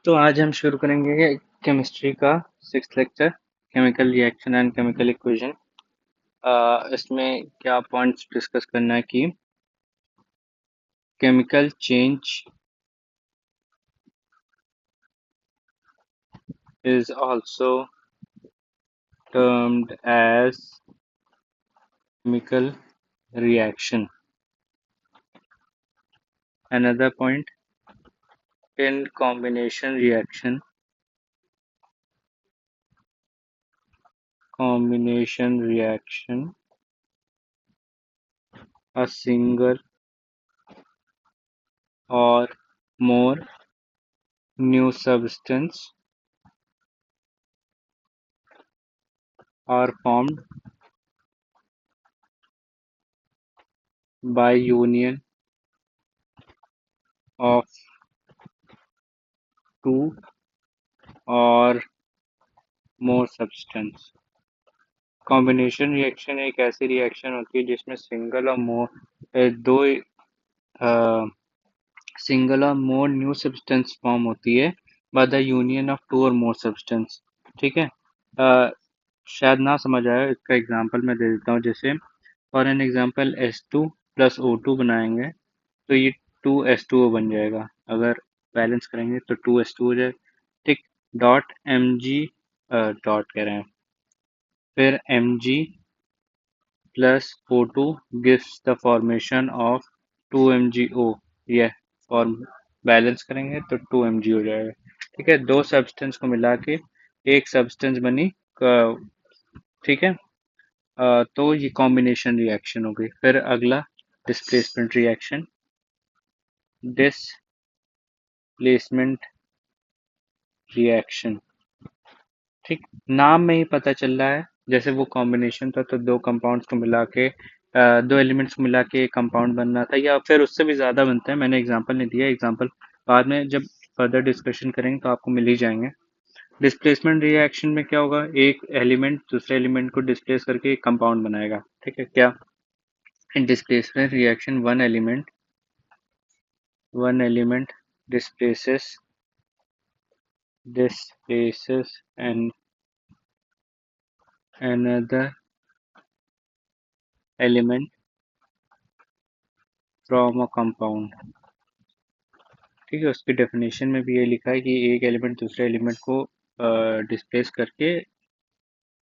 तो आज हम शुरू करेंगे केमिस्ट्री का 6th lecture, chemical reaction and chemical equation. इसमें क्या पॉइंट्स डिस्कस करना है कि chemical change is also termed as chemical reaction. Another point, in combination reaction, a single or more new substance are formed by union of two or more substance. Combination reaction एक ऐसी reaction होती है जिसमें single और more new substance form होती है by the union of two और more substance. ठीक है। शायद ना समझ आया, इसका एग्जांपल मैं दे देता हूँ। जैसे for an example H2 + O2 बनाएंगे तो ये 2H2O बन जाएगा। अगर बैलेंस करेंगे तो 2H2 हो जाए। ठीक। डॉट Mg डॉट कह रहे हैं, फिर Mg plus O2 gives the formation of 2MgO। यह फॉर्म बैलेंस करेंगे तो 2Mg हो जाएगा। ठीक है, दो सब्सटेंस को मिला के एक सब्सटेंस बनी। ठीक है। तो ये कॉम्बिनेशन रिएक्शन हो गई। फिर अगला डिस्प्लेसमेंट रिएक्शन। डिस्प्लेसमेंट रिएक्शन, ठीक, नाम में ही पता चल रहा है। जैसे वो कॉम्बिनेशन था तो दो कंपाउंड्स को मिला के दो एलिमेंट्स को मिला के एक कंपाउंड बनना था, या फिर उससे भी ज़्यादा बनते हैं। मैंने एग्जांपल नहीं दिया, एग्जांपल बाद में जब फर्दर डिस्कशन करेंगे तो आपको मिल ही जाएंगे। डिस्प्लेसमेंट रिएक्शन में क्या होगा, एक एलिमेंट दूसरे एलिमेंट को डिस्प्लेस करके एक कंपाउंड बनाएगा। ठीक है क्या, in displacement reaction one element displaces an another element from a compound। ठीक है, उसकी डेफिनेशन में भी ये लिखा है कि एक एलिमेंट दूसरे एलिमेंट को डिस्प्लेस करके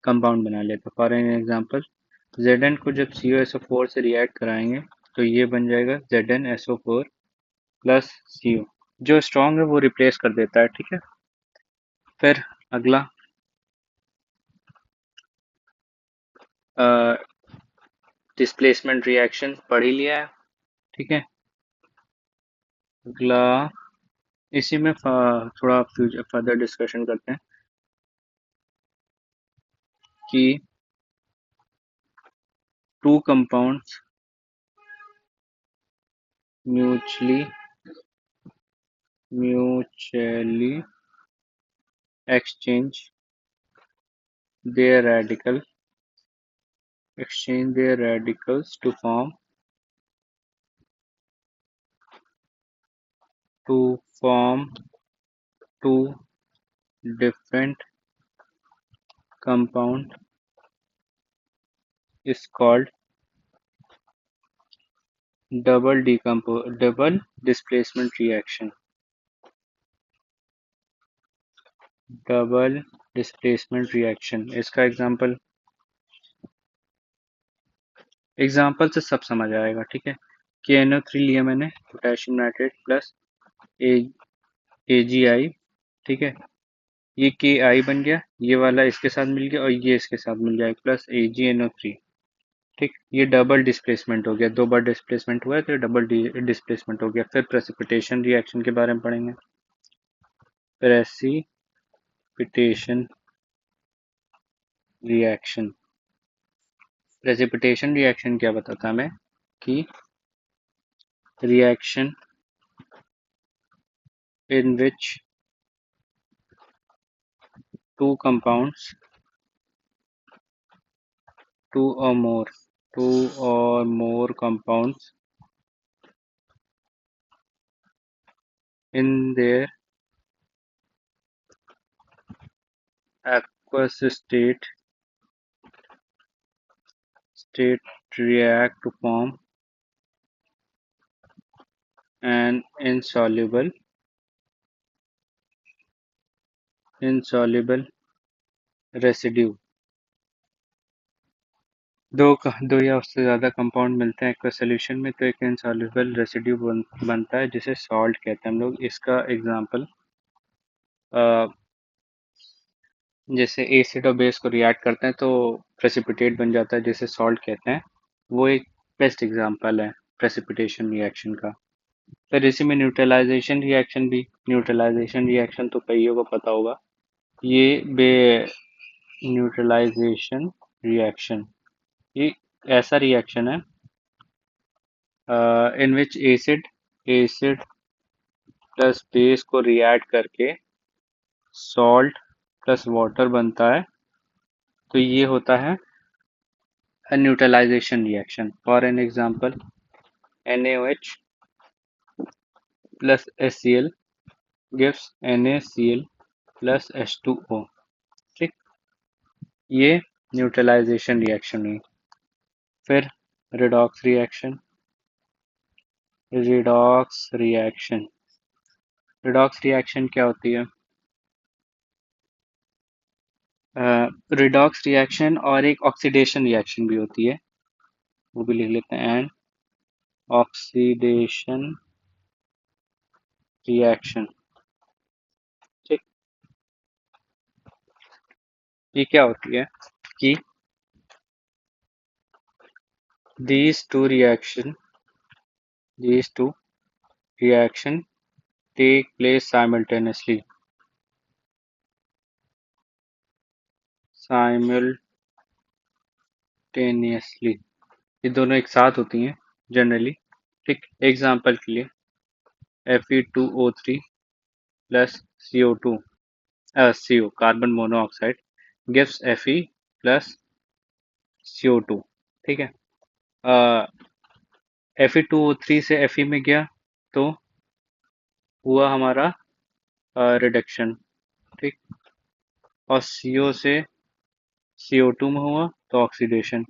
कंपाउंड बना लेता है। फॉर एन एग्जांपल, Zn को जब CuSO4 से रिएक्ट कराएंगे तो ये बन जाएगा ZnSO4 प्लस CO। जो स्ट्रॉन्ग है वो रिप्लेस कर देता है। ठीक है। फिर अगला डिस्प्लेसमेंट रिएक्शन पढ़ ही लिया है। ठीक है। अगला इसी में थोड़ा फर्दर डिस्कशन करते हैं कि two compounds mutually exchange their radicals to form two different compound is called double displacement reaction। Double displacement reaction, इसका एग्जाम्पल से सब समझ आएगा। ठीक है, KNO3 लिया मैंने, पोटेशियम नाइट्रेट प्लस AgI। ठीक है, ये KI बन गया, ये वाला इसके साथ मिल गया और ये इसके साथ मिल जाएगा प्लस AgNO3। ठीक, ये डबल डिस्प्लेसमेंट हो गया, दो बार डिस्प्लेसमेंट हुआ है तो डबल डिस्प्लेसमेंट हो गया। फिर प्रेसिपिटेशन रिएक्शन के बारे में पढ़ेंगे। प्रेसिपिटेशन रिएक्शन, प्रेसिपिटेशन रिएक्शन क्या बताता है हमें कि reaction in which two compounds, two or more compounds in their aqueous state react to form an insoluble residue। दो या उससे ज़्यादा कंपाउंड मिलते हैं एक्वस सॉल्यूशन में तो एक इनसॉल्युबल रेसिड्यू बनता है जिसे सॉल्ट कहते हैं हम लोग। इसका एग्जांपल जैसे एसिड और बेस को रिएक्ट करते हैं तो प्रेसिपिटेट बन जाता है जिसे सॉल्ट कहते हैं। वो एक बेस्ट एग्जांपल है प्रेसिपिटेशन रिएक्शन का। फिर इसी में न्यूट्रलाइजेशन रिएक्शन तो कईयों को पता होगा। ये बे न्यूट्रलाइजेशन रिएक्शन ये ऐसा रिएक्शन है इन विच एसिड प्लस बेस को रिएक्ट करके सॉल्ट प्लस वाटर बनता है। तो ये होता है a neutralization reaction। For an example, NaOH plus HCl gives NaCl plus H2O। ठीक, ये न्यूट्रलाइजेशन रिएक्शन हुई। फिर redox reaction redox reaction redox reaction क्या होती है? रिडॉक्स रिएक्शन और एक ऑक्सीडेशन रिएक्शन भी होती है, वो भी लिख लेते हैं। And oxidation reaction. ठीक, ये क्या होती है कि these two reaction these two reaction take place simultaneously। ये दोनों एक साथ होती हैं जनरली। ठीक, एग्जांपल के लिए Fe2O3 plus CO2 CO carbon monoxide gives Fe plus CO2। ठीक है, Fe2O3 से Fe में गया तो हुआ हमारा रिडक्शन। ठीक, और CO से CO2 में हुआ तो ऑक्सीडेशन।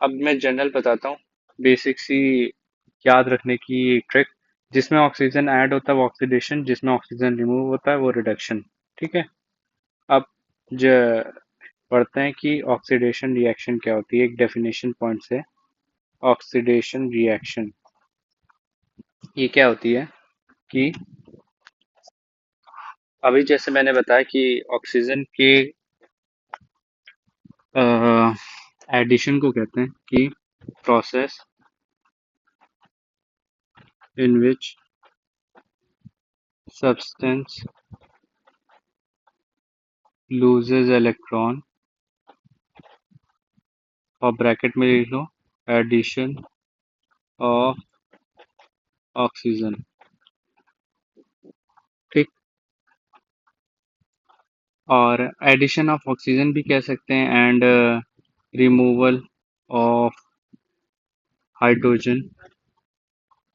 अब मैं जनरल बताता हूँ, बेसिक सी याद रखने की ट्रिक। जिसमें ऑक्सीजन ऐड होता है वो ऑक्सीडेशन, जिसमें ऑक्सीजन रिमूव होता है वो रिडक्शन। ठीक है, अब ज पढ़ते हैं कि ऑक्सीडेशन रिएक्शन क्या होती है एक डेफिनेशन पॉइंट से। ऑक्सीडेशन रिएक्शन ये क्या होती है कि अभी जैसे मैंने बताया कि ऑक्सीजन के एडिशन को कहते हैं कि process in which substance loses electron, और ब्रैकेट में लिख लो एडिशन ऑफ ऑक्सीजन। ठीक, और एडिशन ऑफ ऑक्सीजन भी कह सकते हैं एंड रिमूवल ऑफ हाइड्रोजन।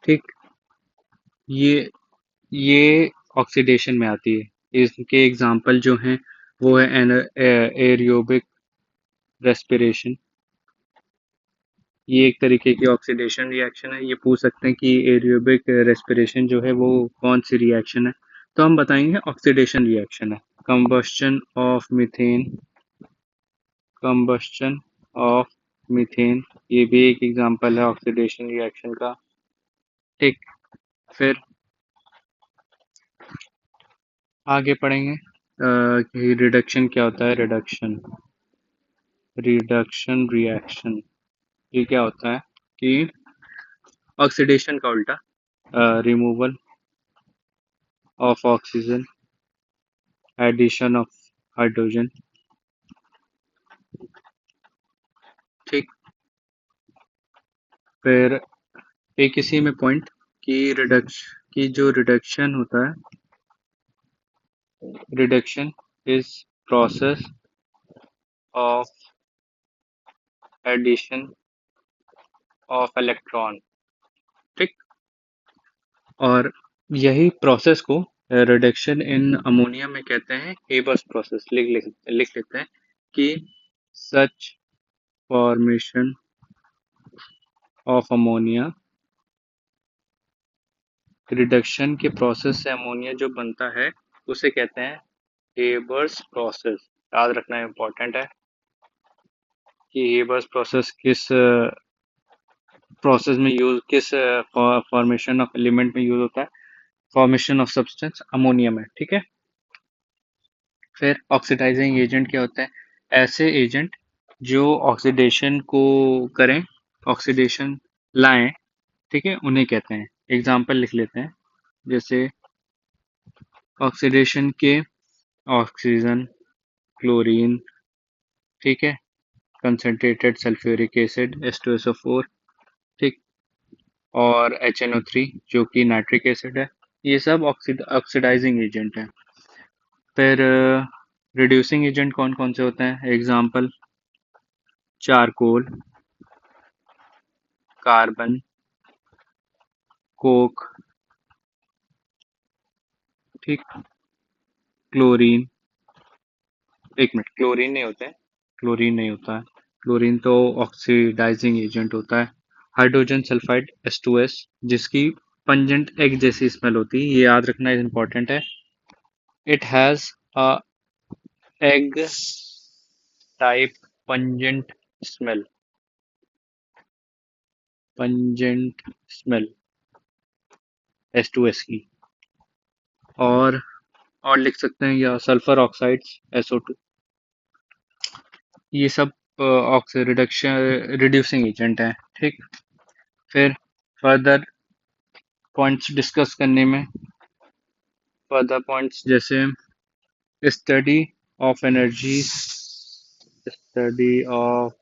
ठीक, ये ये ऑक्सीडेशन में आती है। इसके एग्जांपल जो हैं वो है एरोबिक रेस्पिरेशन। ये एक तरीके की ऑक्सीडेशन रिएक्शन है। ये पूछ सकते हैं कि एरोबिक रेस्पिरेशन जो है वो कौन सी रिएक्शन है, तो हम बताएंगे ऑक्सीडेशन रिएक्शन है। Combustion of methane combustion of methane ये भी एक एग्जांपल है ऑक्सीडेशन रिएक्शन का। ठीक, फिर आगे पढ़ेंगे कि रिडक्शन क्या होता है। रिडक्शन रिएक्शन ये क्या होता है कि ऑक्सीडेशन का उल्टा, removal of oxygen, addition of hydrogen. ठीक, फिर एक इसी में पॉइंट कि जो रिडक्शन होता है, reduction is process of addition of electron. ठीक, और यही प्रोसेस को रिडक्शन इन अमोनिया में कहते हैं हेबर्स प्रोसेस। लिख लेते हैं कि सच फॉर्मेशन ऑफ अमोनिया, रिडक्शन के प्रोसेस से अमोनिया जो बनता है उसे कहते हैं हेबर्स प्रोसेस। याद रखना इम्पोर्टेंट है कि हेबर्स प्रोसेस किस प्रोसेस में यूज, किस फॉर्मेशन ऑफ एलिमेंट में यूज होता है, फॉर्मेशन ऑफ सब्सटेंस अमोनिया में। ठीक है। फिर ऑक्सीडाइजिंग एजेंट क्या होता है? ऐसे एजेंट जो ऑक्सीडेशन को करें, ऑक्सीडेशन लाएं, ठीक है, उन्हें कहते हैं। एग्जाम्पल लिख लेते हैं, जैसे ऑक्सीडेशन के ऑक्सीजन, क्लोरीन, ठीक है, कंसनट्रेटेड सल्फ्यूरिक एसिड H2SO4, ठीक, और HNO3 जो कि नाइट्रिक एसिड है। ये सब ऑक्सीडाइजिंग एजेंट हैं। फिर रिड्यूसिंग एजेंट कौन कौन से होते हैं? एग्जाम्पल चारकोल, कार्बन, कोक, ठीक, क्लोरीन। एक मिनट, क्लोरीन नहीं होते हैं, क्लोरीन नहीं होता है, क्लोरीन तो ऑक्सीडाइजिंग एजेंट होता है। हाइड्रोजन सल्फाइड H2S, जिसकी पंजेंट एग जैसी स्मेल होती है, ये याद रखना इम्पोर्टेंट है। It has a egg type pungent smell, pungent smell H2S की। और और लिख सकते हैं, या सल्फर ऑक्साइड्स SO2। ये सब रिडक्शन रिड्यूसिंग एजेंट हैं। ठीक। फिर फर्दर पॉइंट्स डिस्कस करने में, फर्दर पॉइंट्स जैसे study of energy, study of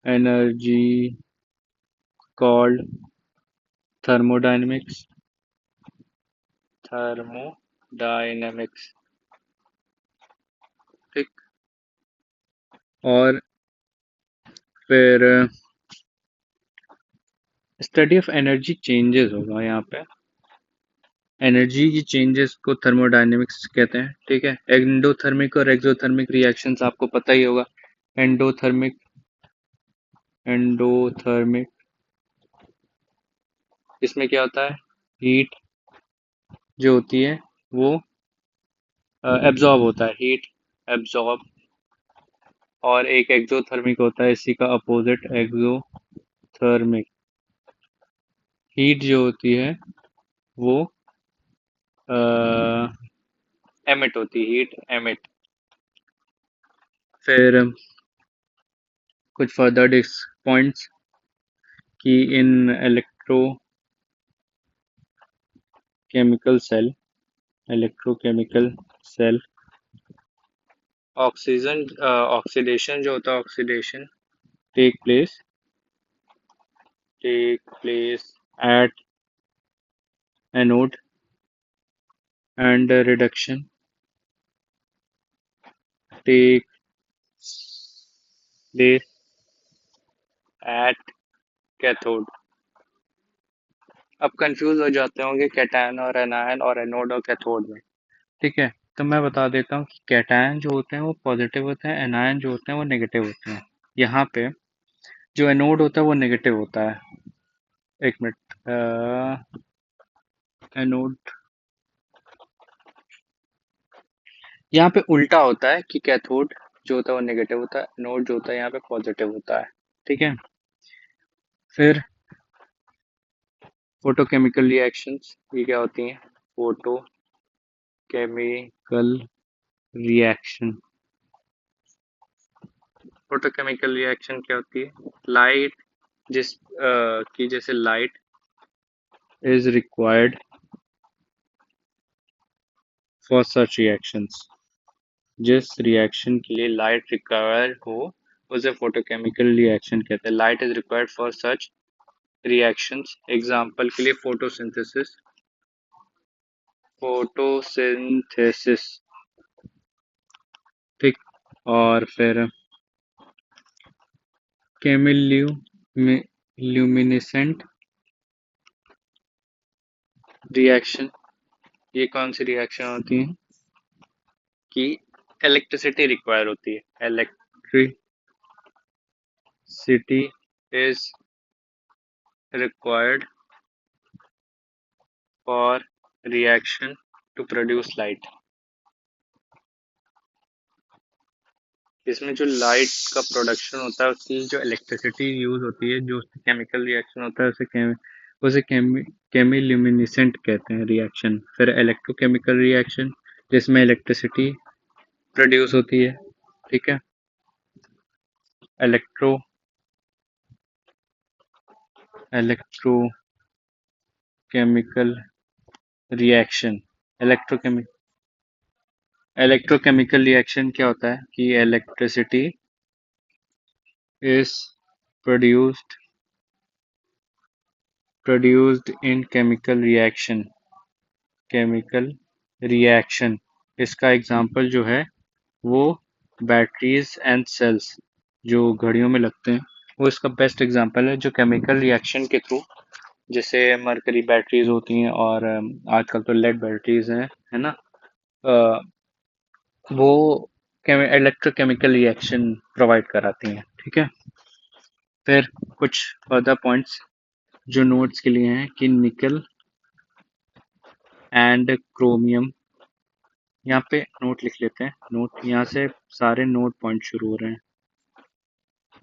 energy called thermodynamics, thermodynamics, ठीक। और फिर स्टडी ऑफ एनर्जी चेंजेस होगा यहाँ पे। एनर्जी की चेंजेस को थर्मोडायनेमिक्स कहते हैं। ठीक है। एंडोथर्मिक और एक्सोथर्मिक रिएक्शंस आपको पता ही होगा। एंडोथर्मिक, एंडोथर्मिक, इसमें क्या होता है? हीट जो होती है वो एब्जॉर्ब होता है, हीट एब्जॉर्ब। और एक एक्सोथर्मिक होता है, इसी का अपोजिट एक्सोथर्मिक। हीट जो होती है वो एमिट होती है, हीट एमिट। फिर कुछ फर्दर डिस्क पॉइंट्स कि in electrochemical cell, electrochemical cell oxygen oxidation जो होता है, oxidation take place, at anode, and reduction take place at cathode. अब कंफ्यूज हो जाते होंगे कैटायन और एनायन और एनोड और कैथोड में। ठीक है। तो मैं बता देता हूँ कि कैटायन जो होते हैं वो पॉजिटिव होते हैं, एनायन जो होते हैं वो नेगेटिव होते हैं। यहाँ पे जो एनोड होता है वो नेगेटिव होता है। एक मिनट, एनोड यहाँ पे उल्टा होता है कि कैथोड जो होता है वो नेगेटिव होता है, एनोड जो होता है यहाँ पे पॉजिटिव होता है। ठीक है। फिर फोटोकेमिकल रिएक्शंस, ये क्या होती हैं? फोटोकेमिकल रिएक्शन, फोटोकेमिकल रिएक्शन क्या होती है? लाइट, जिस की जैसे light is required for such reactions, जिस रिएक्शन के लिए लाइट रिक्वायर्ड हो उसे फोटोकेमिकल रिएक्शन कहते हैं। Light is required for such reactions. Example के लिए फोटोसिंथेसिस, फोटोसिंथेसिस, ठीक। और फिर केमिल्यूमिनेसेंट रिएक्शन, ये कौन सी रिएक्शन होती है कि इलेक्ट्रिसिटी रिक्वायर होती है, electricity is required for reaction to produce light. इसमें जो लाइट का प्रोडक्शन होता है उसकी जो इलेक्ट्रिसिटी यूज होती है, जो उससे केमिकल रिएक्शन होता है उसे केमिल्यूमिनेसेंट कहते हैं रिएक्शन। फिर इलेक्ट्रोकेमिकल रिएक्शन जिसमें इलेक्ट्रिसिटी प्रोड्यूस होती है, ठीक है। Electro electrochemical reaction electrochemical reaction क्या होता है कि electricity is produced produced in chemical reaction. इसका एग्जांपल जो है वो बैटरीज एंड सेल्स जो घड़ियों में लगते हैं, वो इसका बेस्ट एग्जांपल है, जो केमिकल रिएक्शन के थ्रू, जैसे मरकरी बैटरीज होती हैं और आजकल तो लेड बैटरीज हैं, है ना। अ, वो इलेक्ट्रोकेमिकल रिएक्शन प्रोवाइड कराती हैं, ठीक है। फिर कुछ फर्दर पॉइंट्स जो नोट्स के लिए हैं कि निकल एंड क्रोमियम, यहाँ पे नोट लिख लेते हैं। नोट यहाँ से सारे नोट पॉइंट शुरू हो रहे हैं,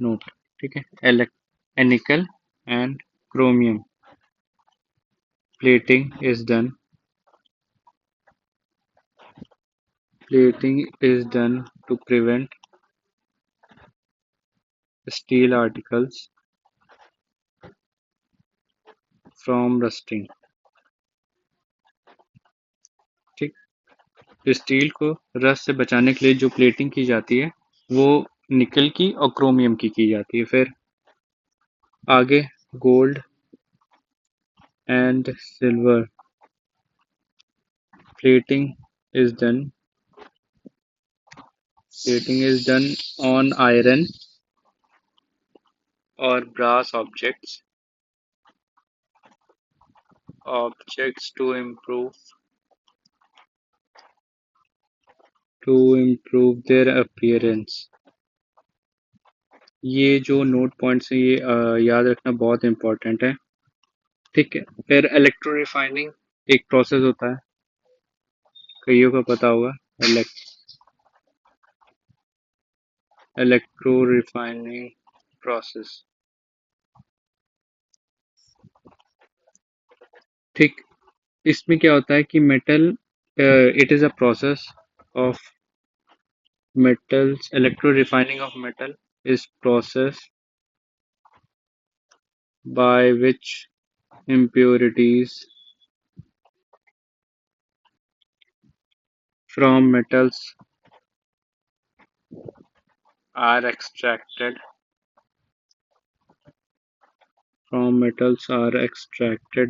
नोट, ठीक है। निकल and chromium plating is done to prevent steel articles from rusting, ठीक। स्टील को रस्ट से बचाने के लिए जो प्लेटिंग की जाती है वो निकल की और क्रोमियम की जाती है। फिर आगे gold and silver plating is done on iron और brass objects to improve their appearance. ये जो नोट पॉइंट्स हैं ये याद रखना बहुत इम्पोर्टेंट है, ठीक है। फिर इलेक्ट्रो रिफाइनिंग एक प्रोसेस होता है, कईयों को पता होगा। इलेक्ट्रो रिफाइनिंग प्रोसेस, ठीक। इसमें क्या होता है कि metal, it is a process of metals electro refining of metal is process by which impurities from metals are extracted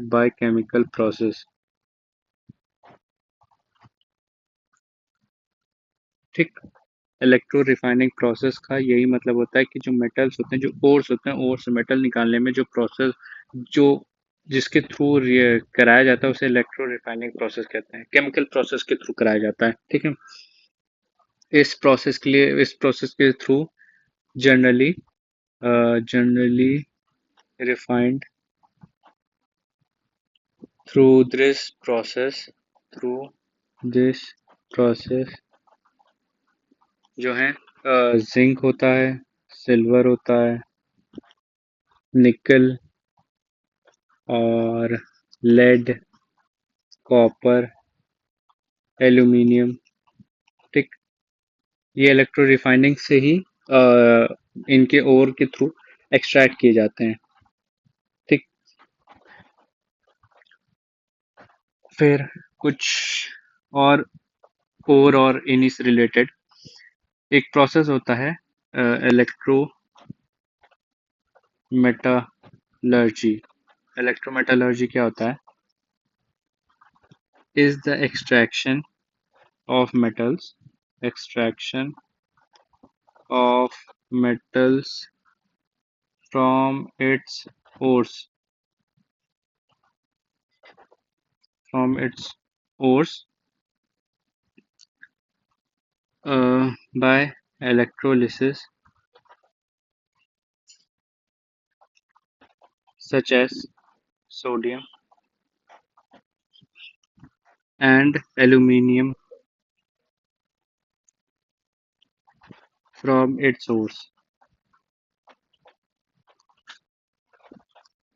by chemical process, ठीक। इलेक्ट्रो रिफाइनिंग प्रोसेस का यही मतलब होता है कि जो मेटल्स होते हैं, जो ओर्स होते हैं, ओर से मेटल निकालने में जो प्रोसेस, जो जिसके थ्रू कराया जाता है उसे इलेक्ट्रो रिफाइनिंग प्रोसेस कहते हैं, केमिकल प्रोसेस के थ्रू कराया जाता है, ठीक है। इस प्रोसेस के through generally generally refined through through this process जो है जिंक होता है, सिल्वर होता है, निकल और लेड, कॉपर, एल्यूमिनियम, ठीक। ये इलेक्ट्रो रिफाइनिंग से ही इनके ओर के थ्रू एक्सट्रैक्ट किए जाते हैं, ठीक। फिर कुछ और ओर और इन्हीं से रिलेटेड एक प्रोसेस होता है इलेक्ट्रो मेटालर्जी। इलेक्ट्रोमेटालर्जी क्या होता है? Is the extraction of metals from its ores ores by electrolysis, such as sodium and aluminium from its source.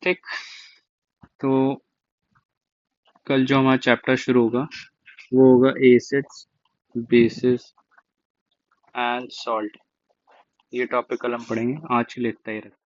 ठीक, तो कल जो हमारा चैप्टर शुरू होगा वो होगा एसिड्स, बेसिस एंड सॉल्ट। ये टॉपिक कल हम पढ़ेंगे। आज के लिए इतना ही रखते हैं।